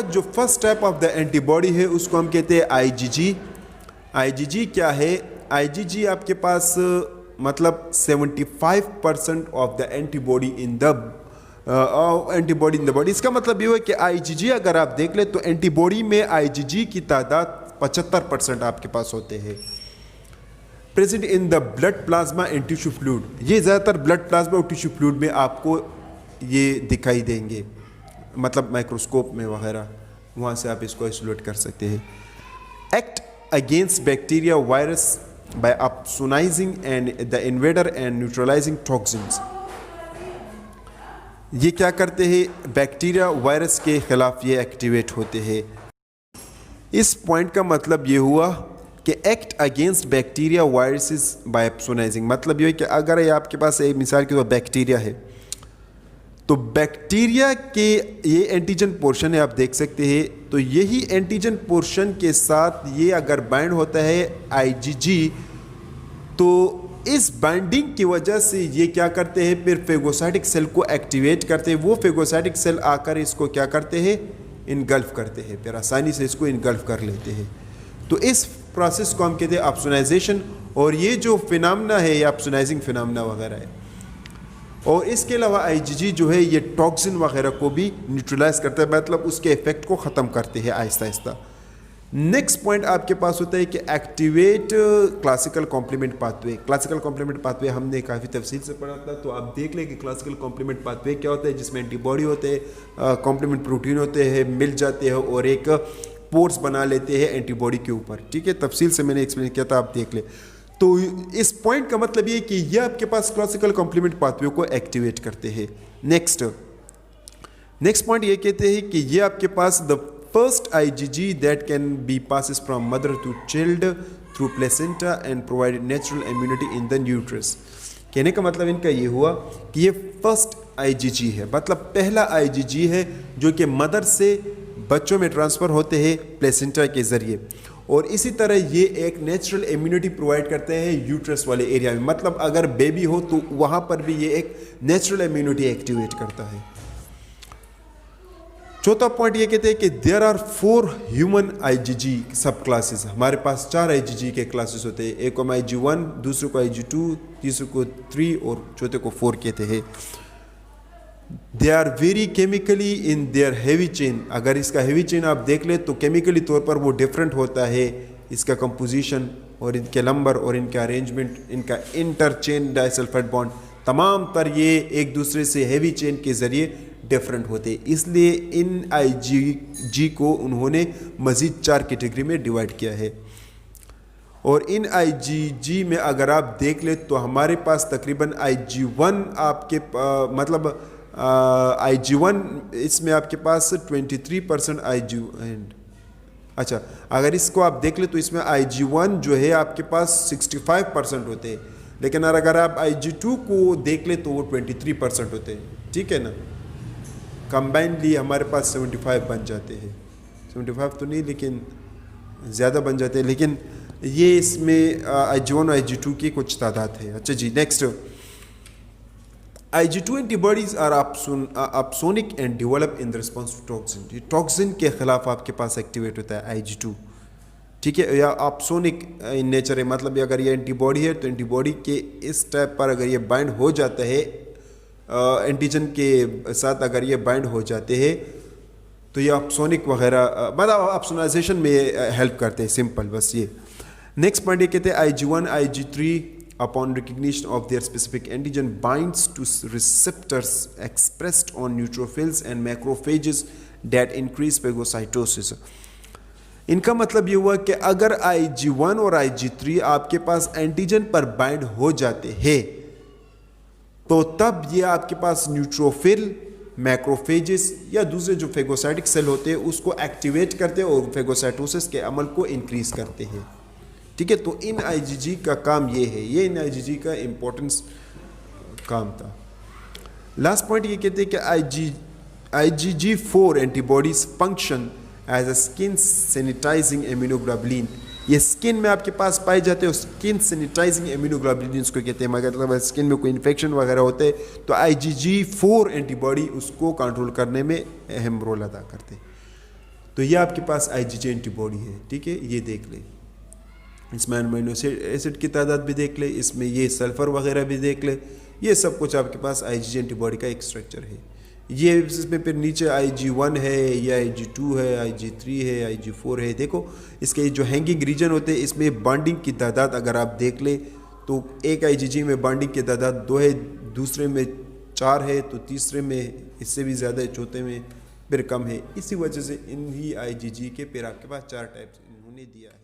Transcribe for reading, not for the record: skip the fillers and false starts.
जो first type of the antibody है उसको हम कहते हैं आईजीजी। आईजीजी क्या है? आईजीजी आपके पास मतलब 75% of the antibody in the body. इसका मतलब ये है कि आईजीजी अगर आप देख ले तो एंटीबॉडी में आईजीजी की तादाद 75% आपके पास होते हैं। Present in the blood plasma and tissue fluid, ये ज़्यादातर ब्लड प्लाज्मा और टिश्यू फ्लूइड में आपको ये दिखाई देंगे, मतलब माइक्रोस्कोप में वगैरह, वहाँ से आप इसको आइसोलेट कर सकते हैं। Act against bacteria virus by opsonising and the invader and neutralising toxins. ये क्या करते हैं? बैक्टीरिया वायरस के खिलाफ ये एक्टिवेट होते हैं। इस पॉइंट का मतलब ये हुआ कि act against bacteria viruses by opsonising, मतलब ये है कि अगर ये आपके पास एक मिसाल के तौर बैक्टीरिया है तो बैक्टीरिया के ये एंटीजन पोर्शन है, आप देख सकते हैं, तो यही एंटीजन पोर्शन के साथ ये अगर बाइंड होता है आईजीजी, तो इस बाइंडिंग की वजह से ये क्या करते हैं, फिर फेगोसाइटिक सेल को एक्टिवेट करते हैं। वो फेगोसाइटिक सेल आकर इसको क्या करते हैं, इनगल्फ करते हैं, फिर आसानी से इसको इनगल्फ कर लेते हैं। तो इस प्रोसेस को हम कहते हैं अपसोनाइजेशन, और ये जो फिनोमेना है ये अपसोनाइजिंग फिनोमेना वगैरह है। और इसके अलावा आईजीजी जो है ये टॉक्सिन वगैरह को भी न्यूट्रलाइज करता है, मतलब उसके इफेक्ट को ख़त्म करते हैं आहिस्ता आहिस्ता। नेक्स्ट पॉइंट आपके पास होता है कि activate classical complement pathway. Classical complement pathway हमने काफ़ी तफसील से पढ़ा था, तो आप देख लें कि क्लासिकल कॉम्प्लीमेंट पाथवे क्या होता है, जिसमें एंटीबॉडी होते हैं, कॉम्प्लीमेंट प्रोटीन होते हैं, मिल जाते हैं और एक पोर्स बना लेते हैं एंटीबॉडी के ऊपर। ठीक है, तफसील से मैंने एक्सप्लेन किया था, आप देख लें। तो इस पॉइंट का मतलब ये कि ये आपके पास क्लासिकल कॉम्प्लीमेंट पाथवे को एक्टिवेट करते हैं। नेक्स्ट पॉइंट ये कहते हैं कि ये आपके पास the first IgG that can be passes from mother to child through placenta and provide natural immunity in the uterus। कहने का मतलब इनका ये हुआ कि ये फर्स्ट IgG है, मतलब पहला IgG है जो कि मदर से बच्चों में ट्रांसफ़र होते हैं प्लेसेंटा के ज़रिए, और इसी तरह ये एक नेचुरल इम्यूनिटी प्रोवाइड करते हैं यूट्रस वाले एरिया में, मतलब अगर बेबी हो तो वहाँ पर भी ये एक नेचुरल इम्यूनिटी एक्टिवेट करता है। चौथा पॉइंट ये कहते हैं कि देयर आर 4 ह्यूमन IgG सब क्लासेस। हमारे पास 4 IgG के क्लासेस होते हैं, एक को IG1, दूसरे को IG2, तीसरे को 3 और चौथे को 4 कहते हैं। They are very chemically in their heavy chain. अगर इसका हैवी चेन आप देख ले तो केमिकली तौर पर वो डिफरेंट होता है, इसका कंपोजिशन और इनके नंबर और इनका अरेंजमेंट, इनका इंटरचेन डाइसल्फाइड बॉन्ड, तमाम तर ये एक दूसरे से हैवी चेन के ज़रिए डिफरेंट होते, इसलिए इन IgG को उन्होंने मज़ीद 4 कैटेगरी में डिवाइड किया है। और इन IgG में अगर आप देख ले तो हमारे पास तकरीबन IG1 आपके मतलब IG1 इसमें आपके पास 23% IG1। अच्छा, अगर इसको आप देख ले तो इसमें IG1 जो है आपके पास 65% होते हैं, लेकिन अगर आप IG2 को देख ले तो वो 23% होते हैं। ठीक है ना, कंबाइनली हमारे पास 75 बन जाते हैं, 75 तो नहीं लेकिन ज़्यादा बन जाते हैं, लेकिन ये इसमें IG1 और IG2 की कुछ तादाद है। अच्छा जी, next IG2 antibodies are opsonic and develop in the response to toxin. ये टॉक्सिन के खिलाफ आपके पास एक्टिवेट होता है IG2, ठीक है, या अपसोनिक इन नेचर है, मतलब अगर ये एंटीबॉडी है तो एंटीबॉडी के इस टाइप पर अगर ये बाइंड हो जाता है एंटीजन के साथ, अगर ये बाइंड हो जाते हैं तो ये अपसोनिक वगैरह मतलब अपसोनाइजेशन में हेल्प करते हैं, सिंपल बस ये। नेक्स्ट पॉइंट ये कहते हैं IG1 IG3 upon recognition of their specific antigen binds to receptors expressed on neutrophils and macrophages that increase phagocytosis। इनका मतलब ये हुआ कि अगर IG1 और IG3 आपके पास एंटीजन पर बाइंड हो जाते हैं तो तब ये आपके पास न्यूट्रोफिल, मैक्रोफेजेस या दूसरे जो फेगोसाइटिक सेल होते हैं उसको एक्टिवेट करते हैं और फेगोसाइटोसिस के अमल को इंक्रीज करते हैं। ठीक है, तो इन IgG का काम ये है, ये इन IgG का इम्पोर्टेंस काम था। लास्ट पॉइंट ये कहते हैं कि IgG4 antibodies function as a skin sanitizing immunoglobulin. ये स्किन में आपके पास पाए जाते हैं, स्किन सैनिटाइजिंग इम्यूनोग्लोबुलिन उसको कहते हैं। मतलब स्किन में कोई इन्फेक्शन वगैरह होते हैं तो IgG4 एंटीबॉडी उसको कंट्रोल करने में अहम रोल अदा करते हैं। तो ये आपके पास IgG एंटीबॉडी है, ठीक है, ये देख ले। इसमें अमीनो एसिड की तादाद भी देख ले, इसमें ये सल्फ़र वगैरह भी देख ले, ये सब कुछ आपके पास IgG एंटीबॉडी का एक स्ट्रक्चर है। ये इसमें फिर नीचे IG1 है, या IG2 है, IG3 है, IG4 है। देखो इसके जो हैंगिंग रीजन होते हैं, इसमें बॉन्डिंग की तादाद अगर आप देख ले तो एक IgG में बॉन्डिंग की तादाद 2 है, दूसरे में 4 है, तो तीसरे में इससे भी ज़्यादा है, चौथे में फिर कम है। इसी वजह से इन्हीं IgG के फिर आपके पास 4 टाइप्स इन्होंने दिया है।